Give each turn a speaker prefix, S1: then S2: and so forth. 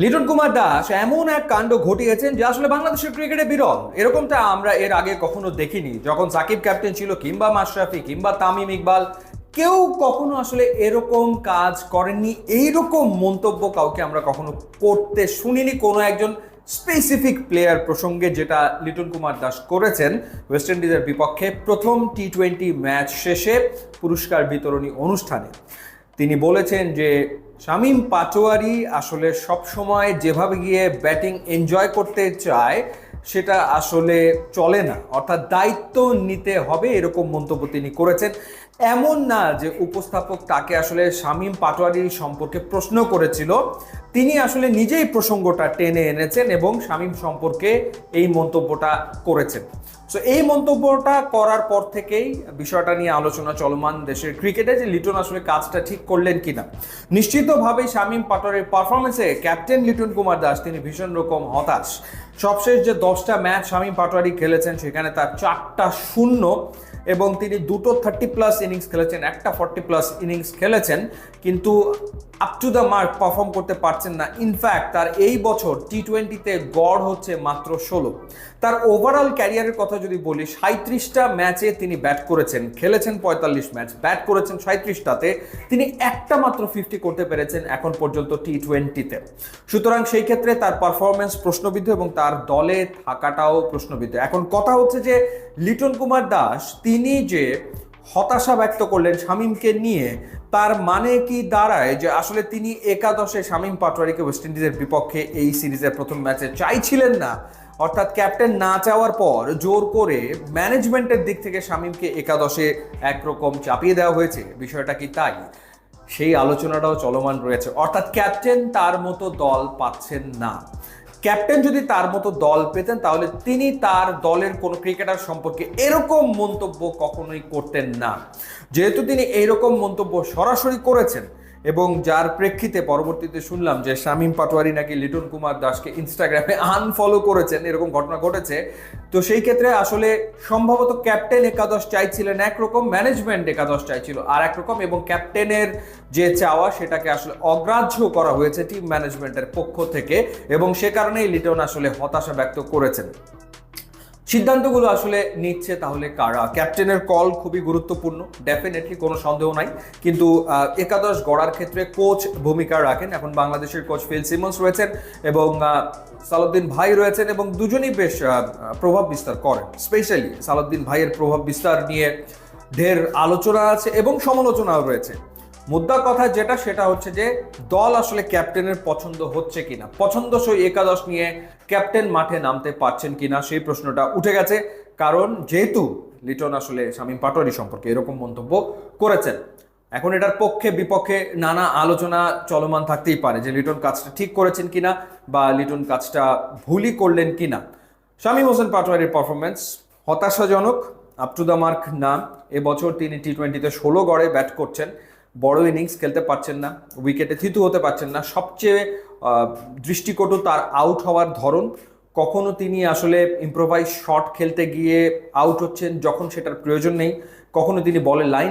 S1: লিটন কুমার দাস এমন এক কাণ্ড ঘটিয়েছেন যে আসলে বাংলাদেশের ক্রিকেটে বিরল। এরকমটা আমরা এর আগে কখনো দেখিনি। যখন সাকিব ক্যাপ্টেন ছিল, কিংবা মাশরাফি, কিংবা তামিম ইকবাল, কেউ কখনো আসলে এরকম কাজ করেননি। এইরকম মন্তব্য কাউকে আমরা কখনো করতে শুনিনি কোনো একজন স্পেসিফিক প্লেয়ার প্রসঙ্গে, যেটা লিটন কুমার দাস করেছেন ওয়েস্ট ইন্ডিজের বিপক্ষে প্রথম টি-20 ম্যাচ শেষে পুরস্কার বিতরণী অনুষ্ঠানে। তিনি বলেছেন যে শামীম পাটোয়ারি আসলে সবসময় যেভাবে গিয়ে ব্যাটিং এনজয় করতে চায় সেটা আসলে চলে না, অর্থাৎ দায়িত্ব নিতে হবে, এরকম মন্তব্য তিনি করেছেন। এমন না যে উপস্থাপক তাকে আসলে শামীম পাটোয়ারি সম্পর্কে প্রশ্ন করেছিল, তিনি আসলে নিজেই প্রসঙ্গটা টেনে এনেছেন এবং শামীম সম্পর্কে এই মন্তব্যটা করেছেন। সো এই মন্তব্যটা করার পর থেকেই বিষয়টা নিয়ে আলোচনা চলমান দেশের ক্রিকেটে, যে লিটন আসলে কাজটা ঠিক করলেন কিনা। নিশ্চিতভাবেই শামীম পাটোয়ারির পারফরমেন্সে ক্যাপ্টেন লিটন কুমার দাস তিনি ভীষণ রকম হতাশ। সবশেষ যে 10টা ম্যাচ শামীম পাটোয়ারি খেলেছেন সেখানে তার 4টা শূন্য, এবং তিনি 2টো 30+ ইনিংস খেলেছেন, একটা 40+ ইনিংস খেলেছেন, কিন্তু up to the mark perform করতে পারছেন না। ইনফ্যাক্ট তার এই বছর টি-20তে গড় হচ্ছে মাত্র 16। তার ওভারঅল ক্যারিয়ারের কথা যদি বলি, 37টা ম্যাচে তিনি ব্যাট করেছেন, খেলেছেন 45 ম্যাচ, ব্যাট করেছেন 37টাতে, তিনি একটা মাত্র 50 করতে পেরেছেন এখন পর্যন্ত টি-20তে। সুতরাং সেই ক্ষেত্রে তার পারফরমেন্স প্রশ্নবিদ্ধ এবং তার দলে থাকাটাও প্রশ্নবিদ্ধ। এখন কথা হচ্ছে যে লিটন কুমার দাস তিনি যে হতাশা ব্যক্ত করলেন শামীমকে নিয়ে, তার মানে কি দাঁড়ায় যে আসলে তিনি একাদশে শামীম পাটোয়ারিকে ওয়েস্ট ইন্ডিজের বিপক্ষে এই সিরিজের প্রথম ম্যাচে চাইছিলেন না, অর্থাৎ ক্যাপ্টেন না চাওয়ার পর জোর করে ম্যানেজমেন্টের দিক থেকে শামীমকে একাদশে একরকম চাপিয়ে দেওয়া হয়েছে? বিষয়টা কি তাই? সেই আলোচনাটাও চলমান রয়েছে। অর্থাৎ ক্যাপ্টেন তার মতো দল পাচ্ছেন না। ক্যাপ্টেন যদি তার মতো দল পেতেন তাহলে তিনি তার দলের কোনো ক্রিকেটার সম্পর্কে এরকম মন্তব্য কখনোই করতেন না। যেহেতু তিনি এইরকম মন্তব্য সরাসরি করেছেন, এবং যার প্রেক্ষিতে পরবর্তীতে শুনলাম যে শামীম পাটোয়ারি নাকি লিটন কুমার দাসকে ইনস্টাগ্রামে আনফলো করেছেন, এরকম ঘটনা ঘটেছে। তো সেই ক্ষেত্রে আসলে সম্ভবত ক্যাপ্টেন একাদশ চাইছিলেন একরকম, ম্যানেজমেন্ট একাদশ চাইছিল আর একরকম, এবং ক্যাপ্টেনের যে চাওয়া সেটাকে আসলে অগ্রাহ্য করা হয়েছে টিম ম্যানেজমেন্টের পক্ষ থেকে, এবং সে কারণেই লিটন আসলে হতাশা ব্যক্ত করেছেন। সিদ্ধান্তগুলো আসলে নিচ্ছে তাহলে কারা? ক্যাপ্টেনের কল খুবই গুরুত্বপূর্ণ, ডেফিনেটলি, কোনো সন্দেহ নাই, কিন্তু একাদশ গড়ার ক্ষেত্রে কোচ ভূমিকা রাখেন। এখন বাংলাদেশের কোচ ফিল সিমন্স রয়েছেন এবং সালাউদ্দিন ভাই রয়েছেন, এবং দুজনেই বেশ প্রভাব বিস্তার করেন। স্পেশালি সালাউদ্দিন ভাইয়ের প্রভাব বিস্তার নিয়ে ঢের আলোচনা আছে এবং সমালোচনাও রয়েছে। মুদ্রা কথা যেটা, সেটা হচ্ছে যে দল আসলে ক্যাপ্টেনের পছন্দ হচ্ছে কিনা, পছন্দসই একাদশ নিয়ে ক্যাপ্টেন মাঠে নামতে পারছেন কিনা, সেই প্রশ্নটা উঠে গেছে। কারণ যেহেতু লিটন আসলে শামীম পাটোয়ারি সম্পর্কে এরকম মন্তব্য করেছেন, এখন এটার পক্ষে বিপক্ষে নানা আলোচনা চলমান থাকতেই পারে যে লিটন কাজটা ঠিক করেছেন কিনা বা লিটন কাজটা ভুলই করলেন কিনা। শামীম হোসেন পাটোয়ারির পারফরমেন্স হতাশাজনক, আপ টু দ্য মার্ক না। এবছর তিনি টি-20তে 16 গড়ে ব্যাট করছেন, বড় ইনিংস খেলতে পারছেন না, উইকেটে থিতু হতে পারছেন না। সবচেয়ে দৃষ্টিকটু তার আউট হওয়ার ধরন। কখনো তিনি আসলে ইম্প্রোভাইজ শট খেলতে গিয়ে আউট হচ্ছেন যখন সেটার প্রয়োজন নেই, কখনো তিনি বলে লাইন